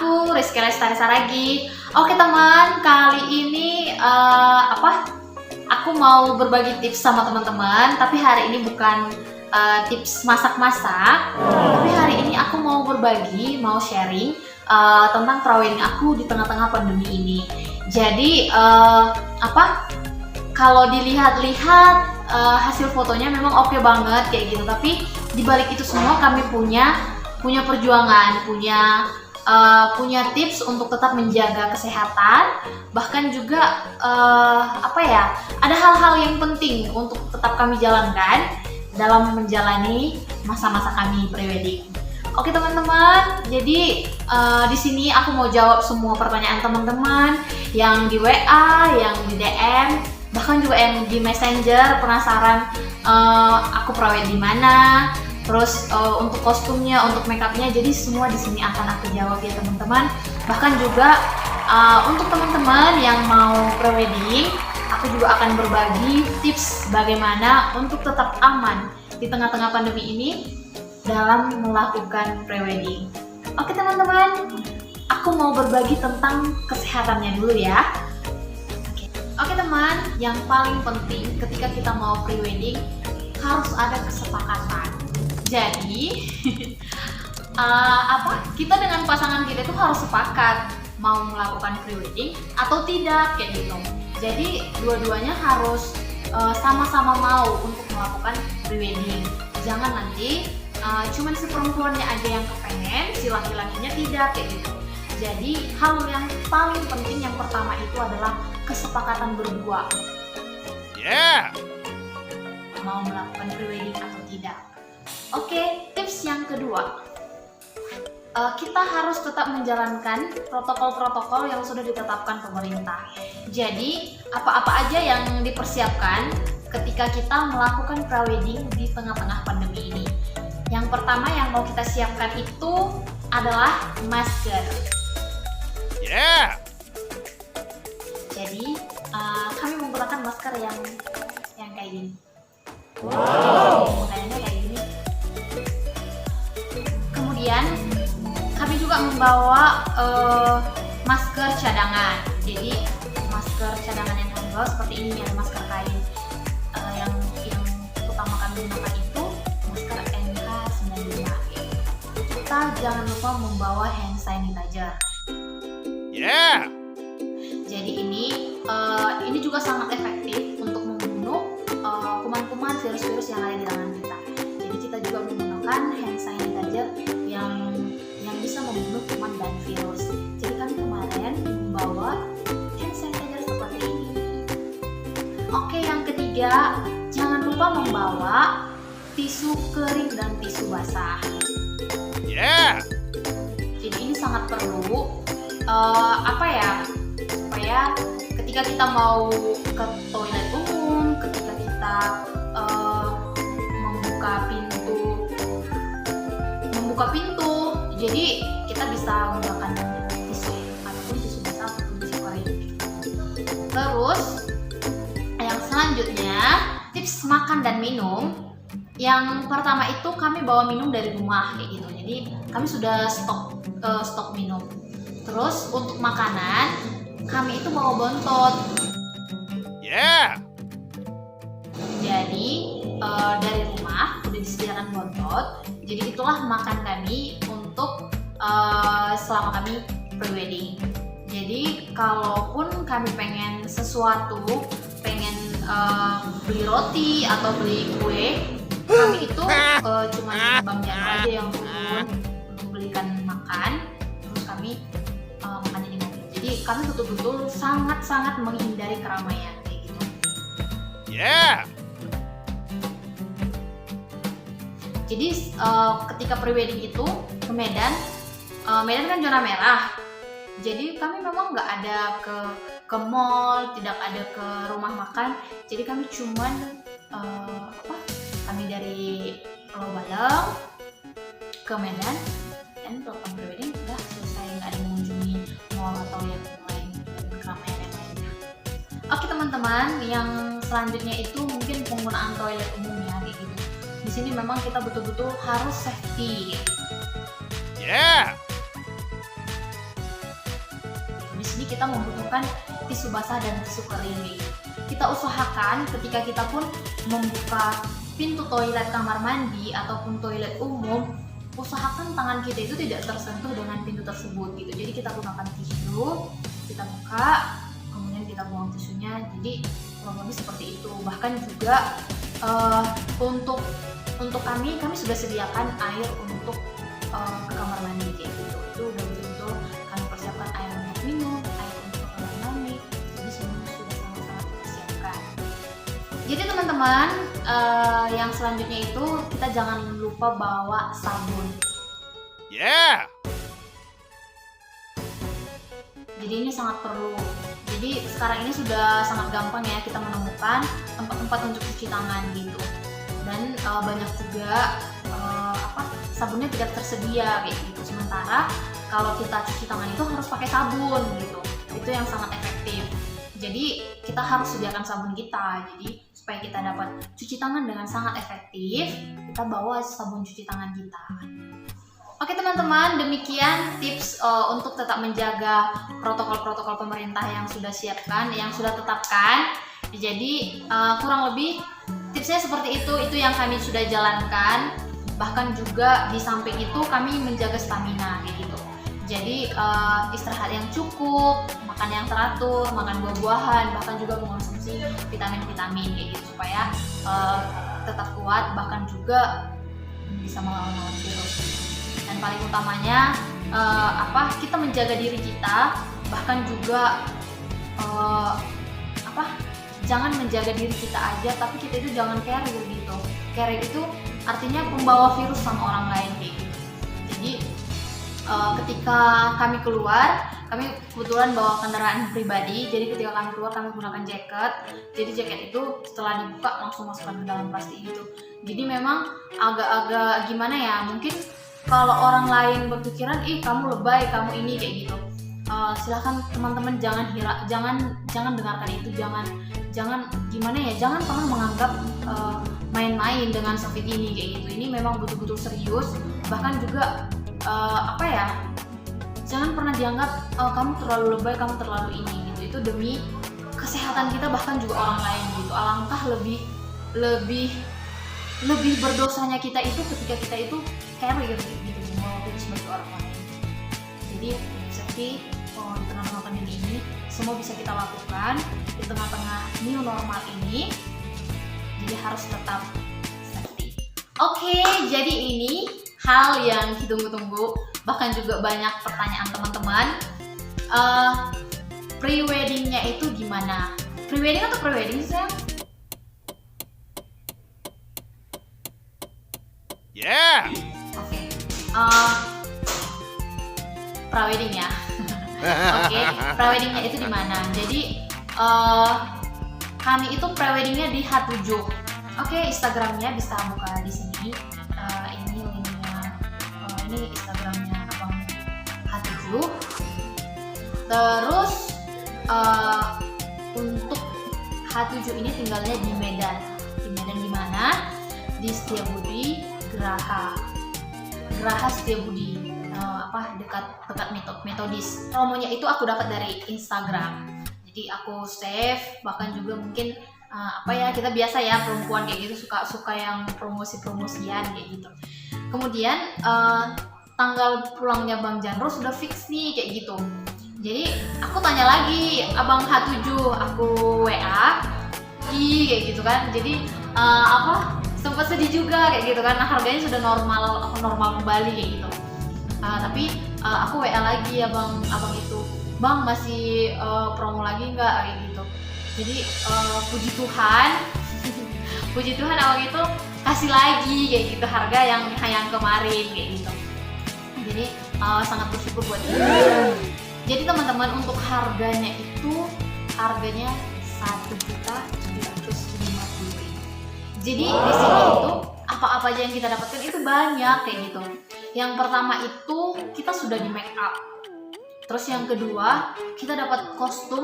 aku Rizky Lestari Saragi. Oke teman, kali ini aku mau berbagi tips sama teman-teman. Tapi hari ini bukan tips masak-masak. Tapi hari ini aku mau berbagi, mau sharing tentang prawedding aku di tengah-tengah pandemi ini. Jadi kalau dilihat-lihat hasil fotonya memang oke banget kayak gitu. Tapi dibalik itu semua kami punya perjuangan, punya tips untuk tetap menjaga kesehatan, bahkan juga ada hal-hal yang penting untuk tetap kami jalankan dalam menjalani masa-masa kami prewedding. Oke teman-teman, jadi di sini aku mau jawab semua pertanyaan teman-teman yang di WA, yang di DM, bahkan juga yang di Messenger penasaran aku prawedding di mana. Terus untuk kostumnya, untuk makeupnya, jadi semua di sini akan aku jawab ya teman-teman. Bahkan juga untuk teman-teman yang mau prewedding, aku juga akan berbagi tips bagaimana untuk tetap aman di tengah-tengah pandemi ini dalam melakukan prewedding. Oke teman-teman, aku mau berbagi tentang kesehatannya dulu ya. Oke teman, yang paling penting ketika kita mau prewedding harus ada kesepakatan. Jadi kita dengan pasangan kita itu harus sepakat mau melakukan prewedding atau tidak kayak gitu. Jadi dua-duanya harus sama-sama mau untuk melakukan prewedding. Jangan nanti cuman si perempuannya aja yang kepengen, si laki-lakinya tidak kayak gitu. Jadi hal yang paling penting yang pertama itu adalah kesepakatan berdua. Mau melakukan prewedding atau tidak. Oke, tips yang kedua, kita harus tetap menjalankan protokol-protokol yang sudah ditetapkan pemerintah. Jadi, apa-apa aja yang dipersiapkan ketika kita melakukan prewedding di tengah-tengah pandemi ini. Yang pertama yang mau kita siapkan itu adalah masker. Jadi, kami menggunakan masker yang kayak gini. Kayaknya kayak gini. Kemudian kami juga membawa masker cadangan. Jadi masker cadangan yang kami bawa seperti ini, ada masker kain yang utama kami gunakan itu masker NK95. Kita jangan lupa membawa hand sanitizer. Jadi ini juga sangat efektif untuk membunuh kuman-kuman, virus-virus yang ada di tangan kita. Jadi kita juga menggunakan hand sanitizer yang bisa membunuh kuman dan virus. Jadi kami kemarin membawa hand sanitizer seperti ini. Oke, yang ketiga, jangan lupa membawa tisu kering dan tisu basah. Jadi ini sangat perlu supaya ketika kita mau ke toilet umum, ketika kita membuka pintu, jadi kita bisa menggunakan tisu ataupun tisu basah ataupun tisu kering. Terus yang selanjutnya, tips makan dan minum. Yang pertama itu kami bawa minum dari rumah kayak gitu. Jadi kami sudah stok minum. Terus untuk makanan kami itu bawa bontot. Jadi dari rumah udah disediakan bontot. Jadi itulah makan kami untuk selama kami prewedding. Jadi kalaupun kami pengen sesuatu, pengen beli roti atau beli kue, kami itu cuma Bang Jano aja yang turun untuk belikan makan. Terus kami makannya di mobil. Jadi kami betul-betul sangat-sangat menghindari keramaian kayak gitu. Jadi ketika prewedding itu ke Medan kan zona merah. Jadi kami memang nggak ada ke mall, tidak ada ke rumah makan. Jadi kami cuman kami dari Pulau Balang ke Medan dan program prewedding sudah selesai, nggak ada mengunjungi mall atau yang lain keramaian yang lainnya. Oke teman-teman, yang selanjutnya itu mungkin penggunaan toilet umum ya kayak gitu. Di sini memang kita betul-betul harus safety. sini kita membutuhkan tisu basah dan tisu kering. Kita usahakan ketika kita pun membuka pintu toilet kamar mandi ataupun toilet umum, usahakan tangan kita itu tidak tersentuh dengan pintu tersebut gitu. Jadi kita gunakan tisu, kita buka, kemudian kita buang tisunya. Jadi kurang lebih seperti itu. Bahkan juga untuk kami sudah sediakan air untuk ke kamar mandi kayak gitu. Itu udah betul-betul kami persiapkan air untuk minum, air untuk kamar mandi. Jadi semuanya sudah sangat-sangat dipersiapkan. Jadi teman-teman, yang selanjutnya itu kita jangan lupa bawa sabun. Yeah. Jadi ini sangat perlu. Jadi sekarang ini sudah sangat gampang ya kita menemukan tempat-tempat untuk cuci tangan gitu. Dan banyak juga sabunnya tidak tersedia kayak gitu. Sementara kalau kita cuci tangan itu harus pakai sabun gitu. Itu yang sangat efektif. Jadi kita harus sediakan sabun kita. Jadi supaya kita dapat cuci tangan dengan sangat efektif, kita bawa sabun cuci tangan kita. Oke teman-teman, demikian tips untuk tetap menjaga protokol-protokol pemerintah yang sudah siapkan, yang sudah tetapkan. Jadi kurang lebih tipsnya seperti itu yang kami sudah jalankan. Bahkan juga di samping itu kami menjaga stamina kayak gitu. Jadi istirahat yang cukup, makan yang teratur, makan buah-buahan, bahkan juga mengonsumsi vitamin-vitamin kayak gitu supaya tetap kuat, bahkan juga bisa melawan virus. Dan paling utamanya kita menjaga diri kita, bahkan juga jangan menjaga diri kita aja, tapi kita itu jangan carrier gitu. Carrier itu artinya pembawa virus sama orang lain kayak gitu. Jadi ketika kami keluar, kami kebetulan bawa kendaraan pribadi, jadi ketika kami keluar kami gunakan jaket. Jadi jaket itu setelah dibuka langsung masukkan ke dalam plastik gitu. Jadi memang agak-agak gimana ya, mungkin kalau orang lain berpikiran, kamu lebay, kamu ini kayak gitu. Silahkan teman-teman jangan dengarkan itu, jangan gimana ya, jangan pernah menganggap main-main dengan COVID ini kayak gitu. Ini memang betul-betul serius. Bahkan juga jangan pernah dianggap kamu terlalu lebay, kamu terlalu ini gitu. Itu demi kesehatan kita, bahkan juga orang lain gitu. Alangkah lebih berdosanya kita itu ketika kita itu carrier gitu, membawa virus bagi orang lain. Jadi safety di tengah-tengah pandemi ini semua bisa kita lakukan di tengah-tengah new normal ini. Jadi harus tetap safety. Oke, jadi ini hal yang ditunggu-tunggu, bahkan juga banyak pertanyaan teman-teman. Pre-weddingnya itu gimana? Pre-wedding atau pre-wedding sayang? Yeah. Oke. Pra-wedding ya. Oke, pra-weddingnya itu di mana? Jadi kami itu pre-weddingnya di H7. Oke, Instagramnya bisa buka di sini. Ini linknya. Ini Instagramnya Abang H7. Terus untuk H7 ini tinggalnya di Medan. Di Medan di mana? Di Setiabudi Geraha Setiabudi, dekat Metodis. Promonya itu aku dapat dari Instagram. Jadi aku save, bahkan juga mungkin kita biasa ya perempuan kayak gitu suka yang promosi-promosian kayak gitu. Kemudian tanggal pulangnya Bang Jandro sudah fix nih kayak gitu. Jadi aku tanya lagi Abang H7, aku WA kayak gitu kan. Jadi sempat sedih juga kayak gitu kan, harganya sudah normal kembali kayak gitu. Tapi aku WA lagi abang itu, Bang masih promo lagi nggak kayak gitu. Jadi puji Tuhan abang itu kasih lagi kayak gitu harga yang kemarin kayak gitu. Jadi sangat bersyukur buat itu. Jadi teman-teman, untuk harganya 1.750.000. Jadi di sini itu apa-apa aja yang kita dapatkan itu banyak kayak gitu. Yang pertama itu kita sudah di make up. Terus yang kedua kita dapat kostum,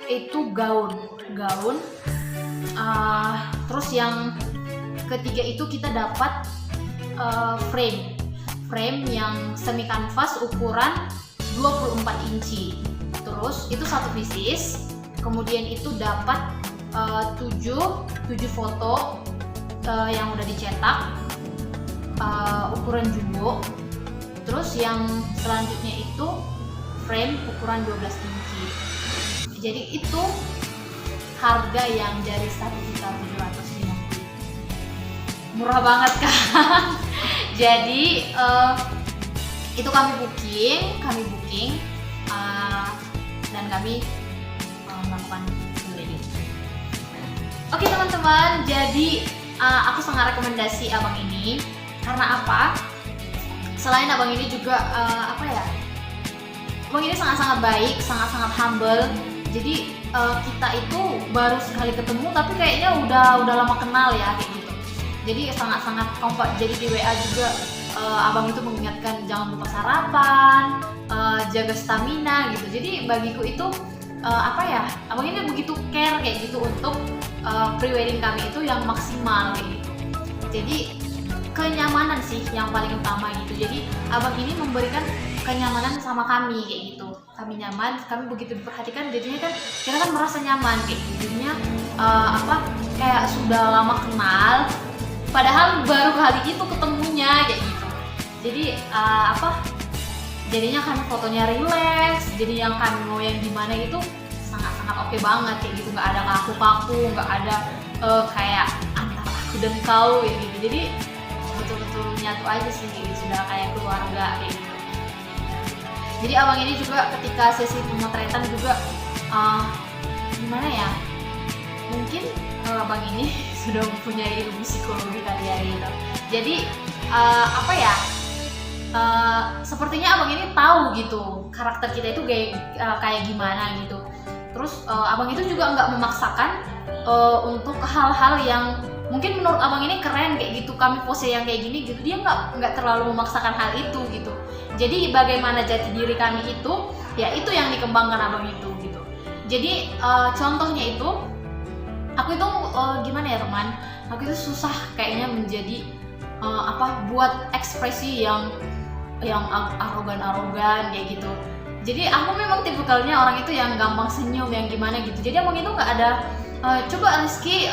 itu gaun. Terus yang ketiga itu kita dapat frame yang semi kanvas ukuran 24 inci. terus itu satu pieces, kemudian itu dapat 7 foto yang udah dicetak ukuran jumbo. Terus yang selanjutnya itu frame ukuran 12 inci. Jadi itu harga yang dari 1.750.000. Murah banget kan? Jadi itu kami booking dan kami melakukan pembelian. Oke teman-teman, jadi aku sangat rekomendasi abang ini. Karena apa? Selain abang ini juga abang ini sangat-sangat baik, sangat-sangat humble. Jadi kita itu baru sekali ketemu tapi kayaknya udah lama kenal ya kayak gitu. Jadi sangat-sangat kompak. Jadi di WA juga abang itu mengingatkan jangan lupa sarapan, jaga stamina gitu. Jadi bagiku itu abang ini begitu care kayak gitu untuk pre-wedding kami itu yang maksimal kayak gitu. Jadi kenyamanan sih yang paling utama gitu. Jadi abang ini memberikan kenyamanan sama kami kayak gitu. Kami nyaman, kami begitu diperhatikan, jadinya kan kita kan merasa nyaman kayak gitu. Jadinya kayak sudah lama kenal, padahal baru kali itu ketemunya kayak gitu. Jadi jadinya kami fotonya relax, jadi yang kami mau yang gimana itu sangat-sangat oke banget kayak gitu. Nggak ada kaku-kaku, nggak ada kayak antara aku dan kau kayak gitu. Jadi betul-betul nyatu aja sih gitu, sudah kayak keluarga kayak gitu. Jadi abang ini juga ketika sesi pemotretan juga gimana ya, mungkin abang ini sudah mempunyai ilmu psikologi kali ya gitu. Jadi sepertinya abang ini tahu gitu karakter kita itu kayak gimana gitu. Terus abang itu juga nggak memaksakan untuk hal-hal yang mungkin menurut abang ini keren kayak gitu, kami pose yang kayak gini gitu. Dia nggak terlalu memaksakan hal itu gitu. Jadi bagaimana jati diri kami itu, ya itu yang dikembangkan abang itu gitu. Jadi contohnya itu, aku itu gimana ya teman, aku itu susah kayaknya menjadi buat ekspresi yang arogan kayak gitu. Jadi aku memang tipikalnya orang itu yang gampang senyum, yang gimana gitu. Jadi abang itu nggak ada coba Rizky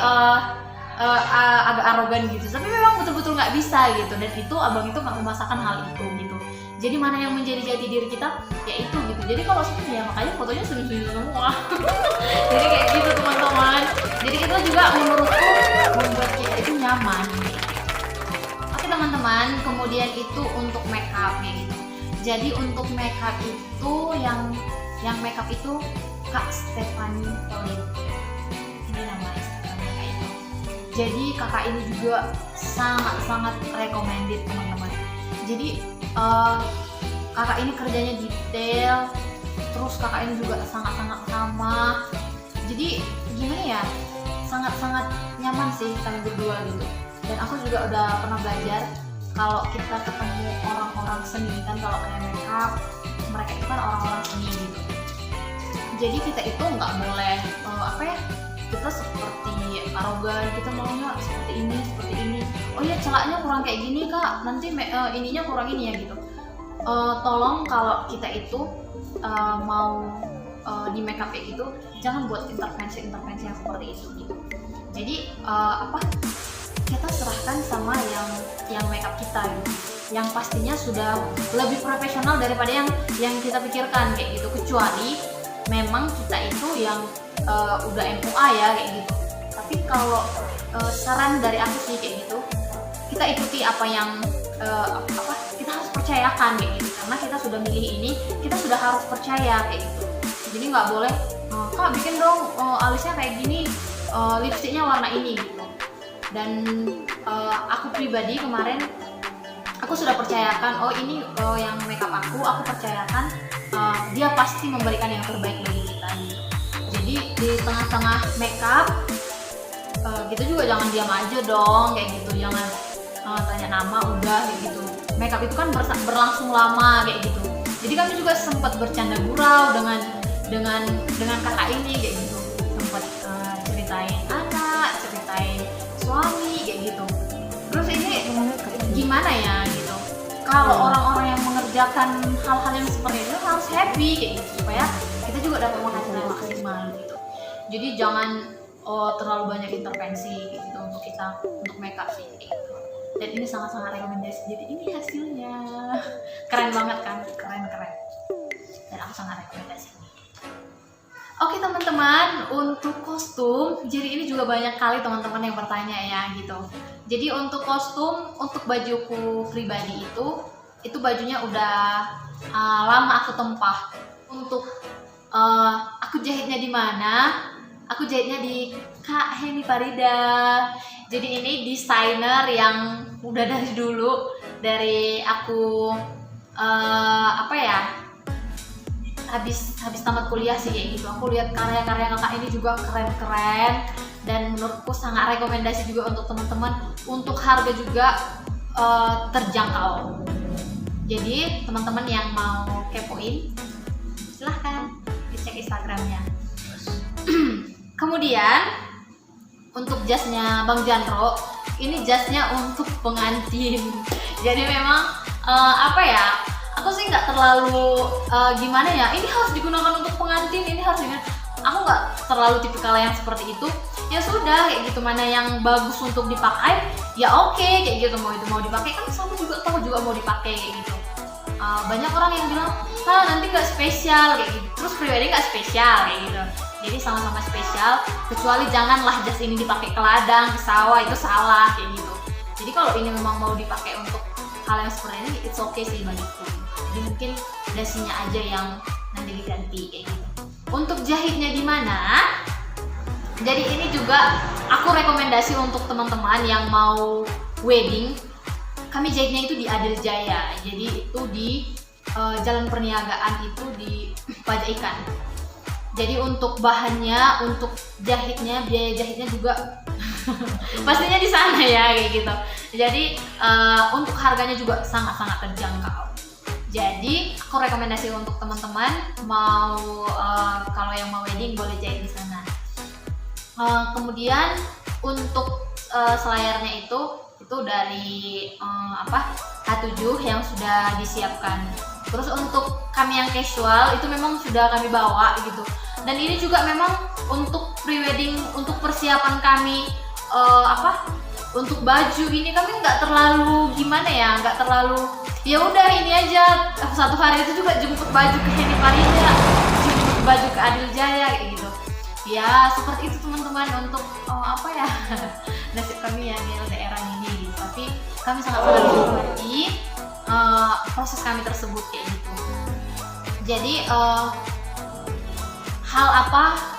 agak arogan gitu, tapi memang betul-betul nggak bisa gitu. Dan itu abang itu nggak memaksakan hal itu gitu. Jadi mana yang menjadi jati diri kita, ya itu gitu. Jadi kalau senyum ya makanya fotonya senyum-senyum semua. Jadi kayak gitu teman-teman. Jadi kita juga menurutku membuat kita itu nyaman. Oke teman-teman, kemudian itu untuk makeup kayak gitu. Jadi untuk makeup itu yang makeup itu Kak Stephanie Pauline. Ini nama Instagramnya kayak itu. Jadi kakak ini juga sangat-sangat recommended teman-teman. Jadi kakak ini kerjanya detail, terus kakak ini juga sangat-sangat ramah. Jadi gimana ya, sangat-sangat nyaman sih kami berdua gitu. Dan aku juga udah pernah belajar kalau kita ketemu orang-orang seni kan, kalau kayak makeup, mereka itu kan orang-orang seni gitu. Jadi kita itu nggak boleh kita seperti arogan, kita maunya seperti ini. Oh ya celaknya kurang kayak gini kak, nanti ininya kurang ini ya gitu. Tolong kalau kita itu mau di makeup kayak gitu, jangan buat intervensi yang seperti itu gitu. Jadi kita serahkan sama yang makeup kita gitu, yang pastinya sudah lebih profesional daripada yang kita pikirkan kayak gitu. Kecuali memang kita itu yang udah MUA ya kayak gitu. Tapi kalau saran dari aku sih kayak gitu, kita ikuti apa yang kita harus percayakan kayak gitu. Karena kita sudah milih ini, kita sudah harus percaya kayak gitu. Jadi nggak boleh kak bikin dong alisnya kayak gini, lipstiknya warna ini gitu. Dan aku pribadi kemarin aku sudah percayakan, ini yang makeup aku percayakan dia pasti memberikan yang terbaik bagi kita gitu. Jadi di tengah-tengah makeup kita juga jangan diam aja dong kayak gitu, jangan tanya nama udah kayak gitu. Makeup itu kan berlangsung lama kayak gitu. Jadi kami juga sempat bercanda gurau dengan kakak ini kayak gitu, sempat ceritain anak, ceritain suami kayak gitu. Terus ini gimana ya gitu, kalau orang-orang yang mengerjakan hal-hal yang seperti itu harus happy kayak gitu, supaya kita juga dapat penghasilan maksimal gitu. Jadi jangan terlalu banyak intervensi gitu untuk kita untuk makeup sih gitu. Dan ini sangat-sangat rekomendasi. Jadi ini hasilnya keren banget kan, keren. Dan aku sangat rekomendasi. Oke teman-teman, untuk kostum, jadi ini juga banyak kali teman-teman yang bertanya ya gitu. Jadi untuk kostum, untuk bajuku pribadi itu bajunya udah lama aku tempah. Untuk aku jahitnya di mana? Aku jahitnya di Kak Heni Farida. Jadi ini desainer yang udah dari dulu, dari aku habis tamat kuliah sih kayak gitu. Aku lihat karya-karya kakak ini juga keren-keren dan menurutku sangat rekomendasi juga untuk teman-teman. Untuk harga juga terjangkau. Jadi teman-teman yang mau kepoin silahkan dicek Instagramnya. Kemudian untuk jasnya Bang Jandro, ini jasnya untuk pengantin. Jadi memang aku sih nggak terlalu gimana ya, ini harus digunakan untuk pengantin, ini harus digunakan. Aku nggak terlalu tipikal yang seperti itu. Ya sudah kayak gitu, mana yang bagus untuk dipakai ya oke, kayak gitu. Mau itu mau dipakai kan sama juga, tahu juga mau dipakai kayak gitu. Banyak orang yang bilang nanti nggak spesial kayak gitu, terus pribadi nggak spesial kayak gitu. Jadi sama-sama spesial, kecuali janganlah jas ini dipakai ke ladang, ke sawah, itu salah kayak gitu. Jadi kalau ini memang mau dipakai untuk hal yang seperti ini, it's okay sih bagiku. Jadi mungkin dasinya aja yang nanti diganti kayak gitu. Untuk jahitnya di mana? Jadi ini juga aku rekomendasi untuk teman-teman yang mau wedding. Kami jahitnya itu di Adil Jaya. Jadi itu di Jalan Perniagaan, itu di Pajaikan. Jadi untuk bahannya, untuk jahitnya, biaya jahitnya juga pastinya di sana ya kayak gitu. Jadi untuk harganya juga sangat-sangat terjangkau. Jadi aku rekomendasi untuk teman-teman mau kalau yang mau wedding boleh jahit di sana. Kemudian untuk selayarnya itu dari H7 yang sudah disiapkan. Terus untuk kami yang casual itu memang sudah kami bawa gitu. Dan ini juga memang untuk prewedding, untuk persiapan kami untuk baju ini kami nggak terlalu gimana ya, nggak terlalu ya udah ini aja, satu hari itu juga jemput baju ke Heni Farida, jemput baju ke Adil Jaya kayak gitu. Ya seperti itu teman-teman untuk nasib kami ya di LDR ini gitu. Tapi kami sangat menghormati proses kami tersebut kayak gitu. Jadi hal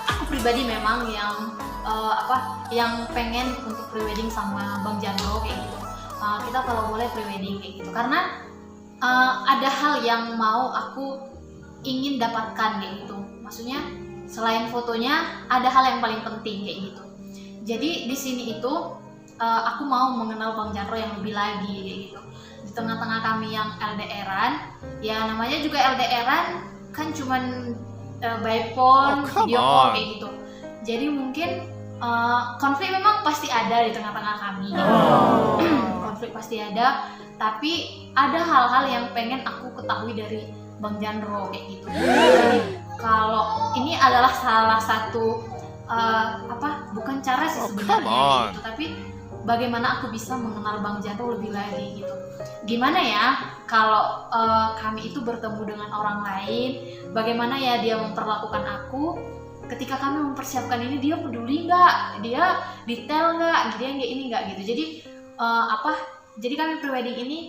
aku pribadi memang yang pengen untuk prewedding sama Bang Jandro kayak gitu. Kita kalau boleh prewedding kayak gitu, karena ada hal yang mau aku ingin dapatkan kayak gitu. Maksudnya selain fotonya ada hal yang paling penting kayak gitu. Jadi di sini itu aku mau mengenal Bang Jandro yang lebih lagi kayak gitu. Di tengah-tengah kami yang LDR-an, ya namanya juga LDR-an kan cuman by phone, video call kayak gitu. Jadi mungkin konflik memang pasti ada di tengah-tengah kami gitu. Konflik pasti ada, tapi ada hal-hal yang pengen aku ketahui dari Bang Jandro kayak gitu. Jadi kalau ini adalah salah satu bukan cara sih sebenarnya gitu, tapi bagaimana aku bisa mengenal Bang Jandro lebih lagi gitu. Gimana ya kalau kami itu bertemu dengan orang lain, bagaimana ya dia memperlakukan aku ketika kami mempersiapkan ini, dia peduli nggak, dia detail nggak, dia nggak ini nggak gitu. Jadi jadi kami prewedding ini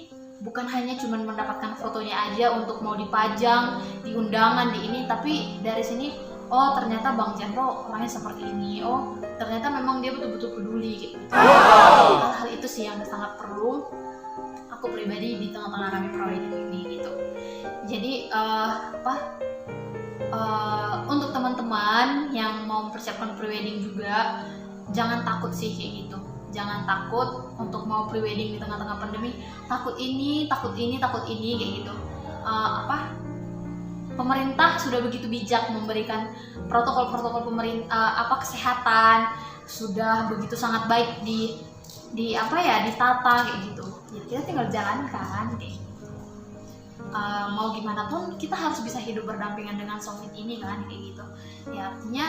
bukan hanya cuma mendapatkan fotonya aja untuk mau dipajang di undangan di ini, tapi dari sini ternyata Bang Jandro orangnya seperti ini, ternyata memang dia betul-betul peduli gitu. Hal-hal itu sih yang sangat perlu aku pribadi di tengah-tengah kami prewedding ini gitu. Jadi untuk teman-teman yang mau mempersiapkan prewedding juga jangan takut sih kayak gitu. Jangan takut untuk mau prewedding di tengah-tengah pandemi. Takut ini kayak gitu. Pemerintah sudah begitu bijak memberikan protokol-protokol kesehatan, sudah begitu sangat baik ditata kayak gitu. Ya kita tinggal jalankan kayak gitu. mau gimana pun kita harus bisa hidup berdampingan dengan COVID ini kan, kayak gitu ya. Artinya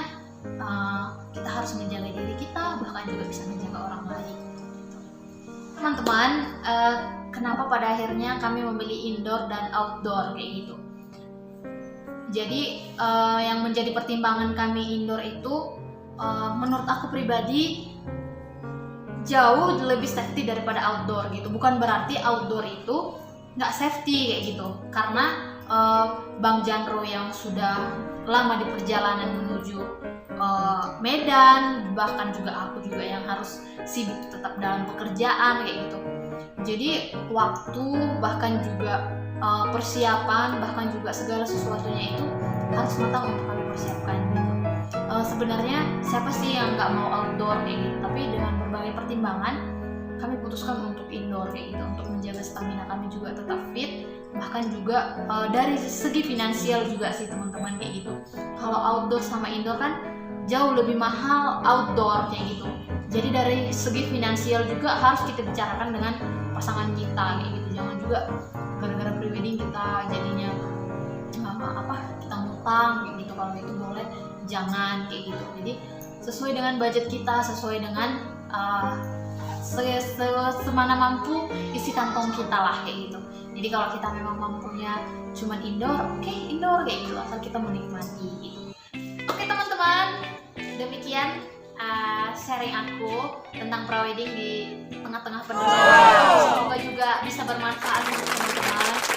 kita harus menjaga diri kita, bahkan juga bisa menjaga orang lain gitu. Teman-teman, kenapa pada akhirnya kami memilih indoor dan outdoor kayak gitu. Jadi yang menjadi pertimbangan kami indoor itu menurut aku pribadi jauh lebih safety daripada outdoor gitu. Bukan berarti outdoor itu nggak safety kayak gitu, karena Bang Jandro yang sudah lama di perjalanan menuju Medan, bahkan juga aku juga yang harus sibuk tetap dalam pekerjaan kayak gitu. Jadi waktu, bahkan juga persiapan, bahkan juga segala sesuatunya itu harus matang untuk kami persiapkan gitu. Sebenarnya siapa sih yang nggak mau outdoor kayak gitu, tapi dengan berbagai pertimbangan kami putuskan untuk indoor kayak gitu, untuk menjaga stamina kami juga tetap fit, bahkan juga dari segi finansial juga sih teman-teman kayak gitu. Kalau outdoor sama indoor kan jauh lebih mahal outdoor kayak gitu. Jadi dari segi finansial juga harus kita bicarakan dengan pasangan kita kayak gitu. Jangan juga gara-gara prewedding kita jadinya kita ngutang kayak gitu. Kalau itu boleh jangan kayak gitu. Jadi sesuai dengan budget kita, sesuai dengan semana mampu isi kantong kita lah kayak gitu. Jadi kalau kita memang mampunya cuman indoor, oke, indoor kayak gitu, asal kita menikmati gitu. Oke teman-teman, demikian sharing aku tentang prewedding di tengah-tengah pandemi. Semoga juga bisa bermanfaat untuk teman-teman.